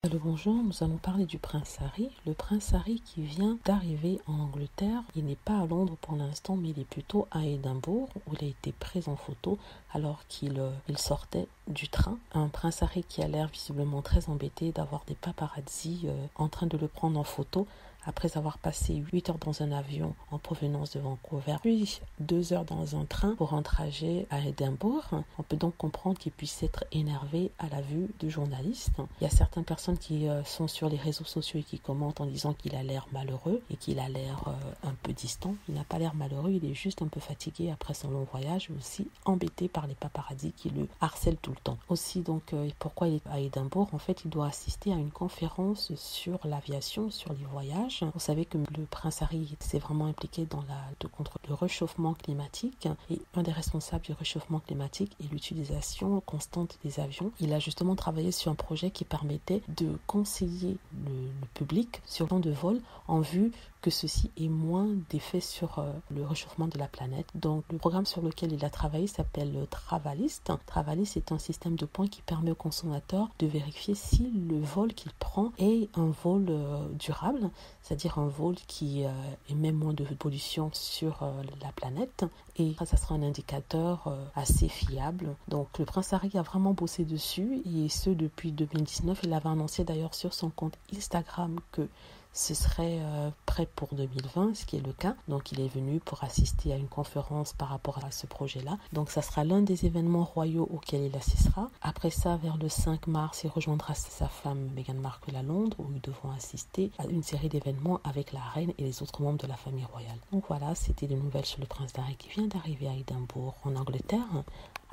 Allô, bonjour, nous allons parler du prince Harry. Le prince Harry qui vient d'arriver en Angleterre, il n'est pas à Londres pour l'instant, mais il est plutôt à Édimbourg où il a été pris en photo alors qu'il sortait du train. Un prince Harry qui a l'air visiblement très embêté d'avoir des paparazzi en train de le prendre en photo après avoir passé 8 heures dans un avion en provenance de Vancouver, puis 2 heures dans un train pour un trajet à Édimbourg. On peut donc comprendre qu'il puisse être énervé à la vue de journalistes. Il y a certaines personnes qui sont sur les réseaux sociaux et qui commentent en disant qu'il a l'air malheureux et qu'il a l'air un peu distant. Il n'a pas l'air malheureux, il est juste un peu fatigué après son long voyage, mais aussi embêté par les paparazzis qui le harcèlent tout le temps. Aussi, donc, pourquoi il est à Édimbourg? En fait, il doit assister à une conférence sur l'aviation, sur les voyages. Vous savez que le prince Harry s'est vraiment impliqué dans la lutte contre le réchauffement climatique et un des responsables du réchauffement climatique est l'utilisation constante des avions. Il a justement travaillé sur un projet qui permettait de conseiller le public sur le plan de vol en vue que ceci ait moins d'effet sur le réchauffement de la planète. Donc le programme sur lequel il a travaillé s'appelle Travalist. Travalist est un système de points qui permet au consommateur de vérifier si le vol qu'il prend est un vol durable, c'est-à-dire un vol qui émet moins de pollution sur la planète, et ça sera un indicateur assez fiable. Donc le prince Harry a vraiment bossé dessus, et ce depuis 2019. Il avait annoncé d'ailleurs sur son compte Instagram que ce serait prêt pour 2020, ce qui est le cas. Donc il est venu pour assister à une conférence par rapport à ce projet-là. Donc ça sera l'un des événements royaux auxquels il assistera. Après ça, vers le 5 mars, il rejoindra sa femme Meghan Markle à Londres, où ils devront assister à une série d'événements avec la reine et les autres membres de la famille royale. Donc voilà, c'était des nouvelles sur le prince Harry qui vient d'arriver à Édimbourg en Angleterre,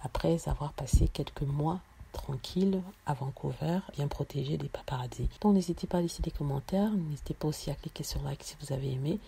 après avoir passé quelques mois tranquille à Vancouver, bien protégé des paparazzi. Donc n'hésitez pas à laisser des commentaires, n'hésitez pas aussi à cliquer sur like si vous avez aimé,